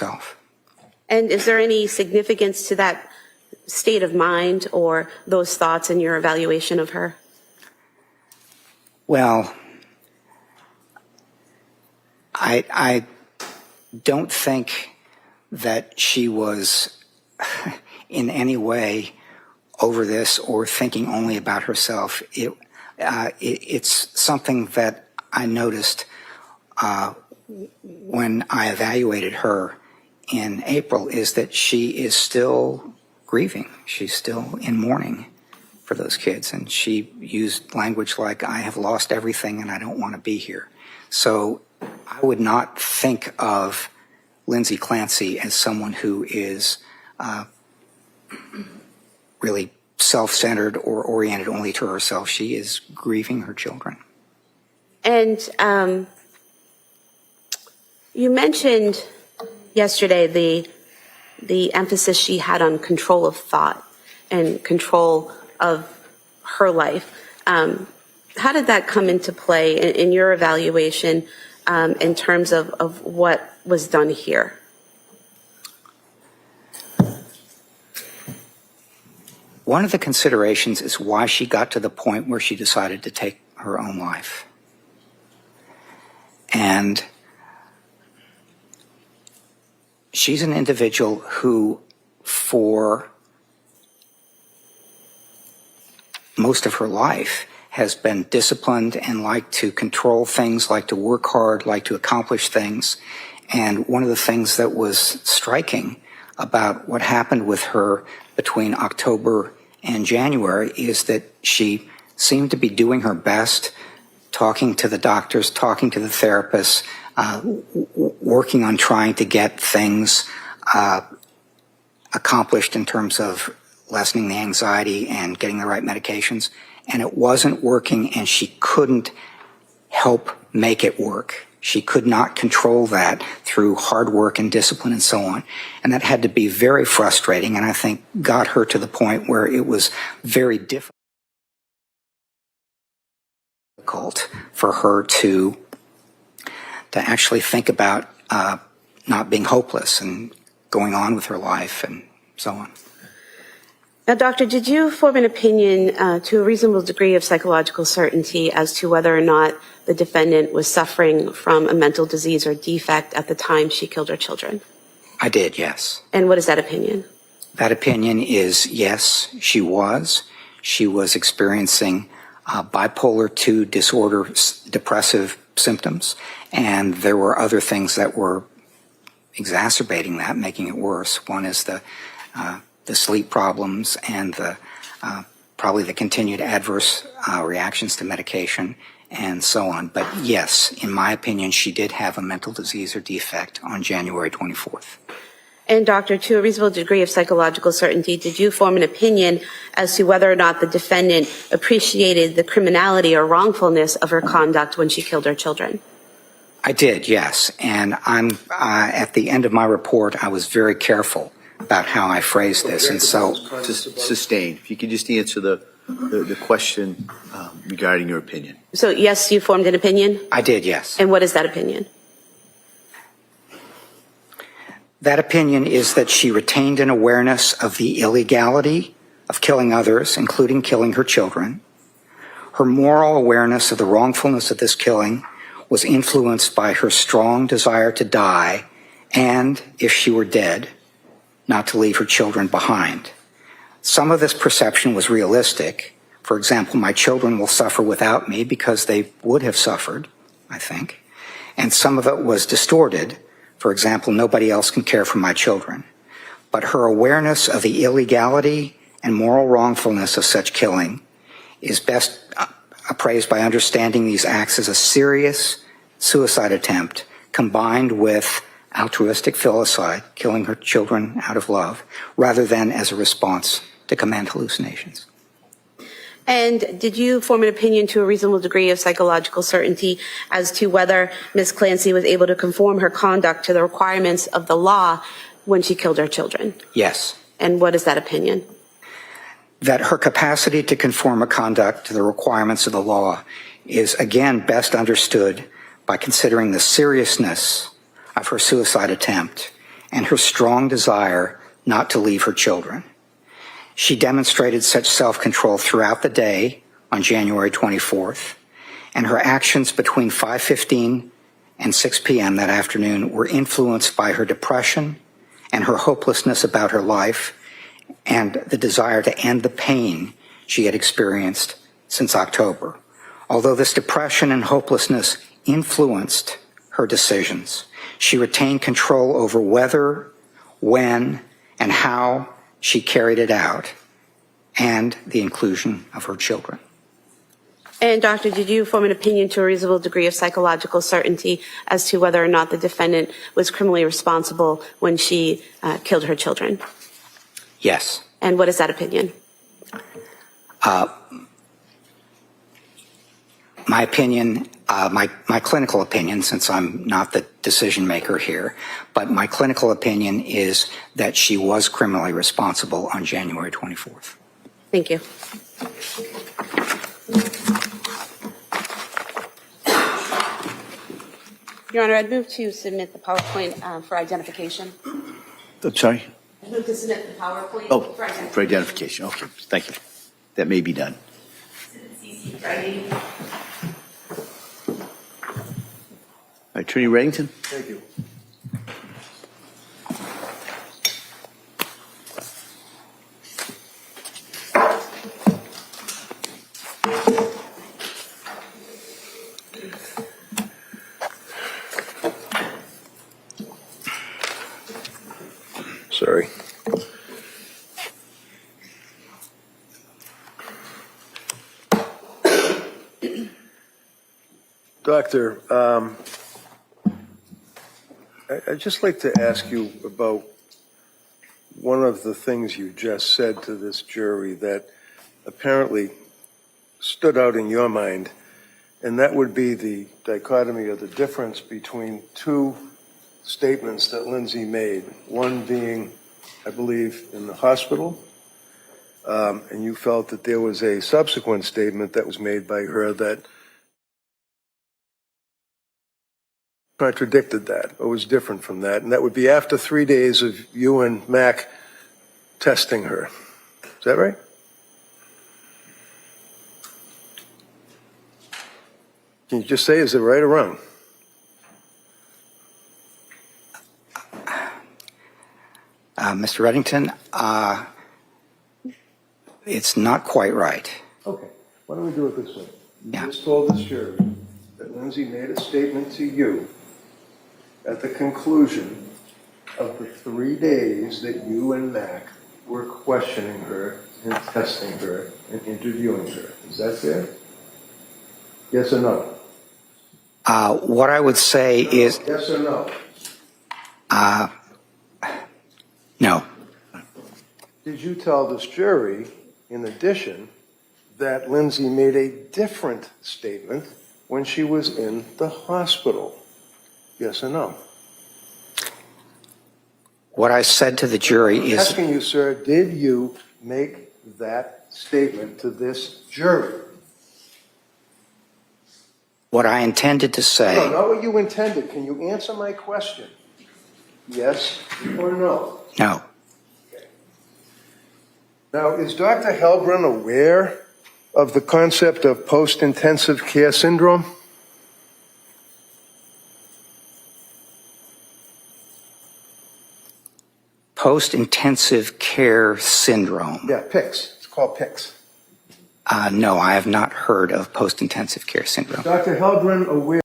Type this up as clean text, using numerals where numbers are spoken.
herself. And is there any significance to that state of mind or those thoughts in your evaluation of her? Well, I don't think that she was in any way over this or thinking only about herself. It's something that I noticed when I evaluated her in April, is that she is still grieving. She's still in mourning for those kids. And she used language like, I have lost everything and I don't want to be here. So I would not think of Lindsay Clancy as someone who is really self-centered or oriented only to herself. She is grieving her children. And you mentioned yesterday the emphasis she had on control of thought and control of her life. How did that come into play in your evaluation in terms of what was done here? One of the considerations is why she got to the point where she decided to take her own life. And she's an individual who, for most of her life, has been disciplined and liked to control things, liked to work hard, liked to accomplish things. And one of the things that was striking about what happened with her between October and January is that she seemed to be doing her best, talking to the doctors, talking to the therapists, working on trying to get things accomplished in terms of lessening the anxiety and getting the right medications. And it wasn't working, and she couldn't help make it work. She could not control that through hard work and discipline and so on. And that had to be very frustrating, and I think got her to the point where it was very difficult for her to actually think about not being hopeless and going on with her life and so on. Now, doctor, did you form an opinion to a reasonable degree of psychological certainty as to whether or not the defendant was suffering from a mental disease or defect at the time she killed her children? I did, yes. And what is that opinion? That opinion is yes, she was. She was experiencing bipolar II disorder, depressive symptoms, and there were other things that were exacerbating that, making it worse. One is the sleep problems and probably the continued adverse reactions to medication and so on. But yes, in my opinion, she did have a mental disease or defect on January 24th. And doctor, to a reasonable degree of psychological certainty, did you form an opinion as to whether or not the defendant appreciated the criminality or wrongfulness of her conduct when she killed her children? I did, yes. And I'm at the end of my report, I was very careful about how I phrased this, and so sustained. If you could just answer the question regarding your opinion. So yes, you formed an opinion? I did, yes. And what is that opinion? That opinion is that she retained an awareness of the illegality of killing others, including killing her children. Her moral awareness of the wrongfulness of this killing was influenced by her strong desire to die, and, if she were dead, not to leave her children behind. Some of this perception was realistic. For example, my children will suffer without me because they would have suffered, I think. And some of it was distorted. For example, nobody else can care for my children. But her awareness of the illegality and moral wrongfulness of such killing is best appraised by understanding these acts as a serious suicide attempt combined with altruistic filicide, killing her children out of love, rather than as a response to command hallucinations. And did you form an opinion to a reasonable degree of psychological certainty as to whether Ms. Clancy was able to conform her conduct to the requirements of the law when she killed her children? Yes. And what is that opinion? That her capacity to conform her conduct to the requirements of the law is, again, best understood by considering the seriousness of her suicide attempt and her strong desire not to leave her children. She demonstrated such self-control throughout the day on January 24th, and her actions between 5:15 and 6 p.m. that afternoon were influenced by her depression and her hopelessness about her life and the desire to end the pain she had experienced since October. Although this depression and hopelessness influenced her decisions, she retained control over whether, when, and how she carried it out, and the inclusion of her children. And doctor, did you form an opinion to a reasonable degree of psychological certainty as to whether or not the defendant was criminally responsible when she killed her children? Yes. And what is that opinion? My opinion, my clinical opinion, since I'm not the decision maker here, but my clinical opinion is that she was criminally responsible on January 24th. Thank you. Your Honor, I'd move to submit the PowerPoint for identification. I'm sorry? I'd move to submit the PowerPoint for identification. For identification. Okay, thank you. That may be done. Attorney Reddington? Thank you. Sorry. Doctor, I'd just like to ask you about one of the things you just said to this jury that apparently stood out in your mind, and that would be the dichotomy or the difference between two statements that Lindsay made, one being, I believe, in the hospital, and you felt that there was a subsequent statement that was made by her that contradicted that or was different from that, and that would be after 3 days of you and Mac testing her. Is that right? Can you just say, is it right or wrong? Mr. Reddington, it's not quite right. Okay. Why don't we do it this way? You Yeah. just told this jury that Lindsay made a statement to you at the conclusion of the 3 days that you and Mac were questioning her and testing her and interviewing her. Is that fair? Yes or no? What I would say is, Yes or no? no. Did you tell this jury, in addition, that Lindsay made a different statement when she was in the hospital? Yes or no? What I said to the jury I'm is, asking you, sir, did you make that statement to this jury? what I intended to say. No, not what you intended. Can you answer my question? Yes or no? No. Now, is Dr. Heilbrun aware of the concept of post-intensive care syndrome? Post-intensive care syndrome. Yeah, PICS. It's called PICS. No, I have not heard of post-intensive care syndrome. Dr. Heilbrun aware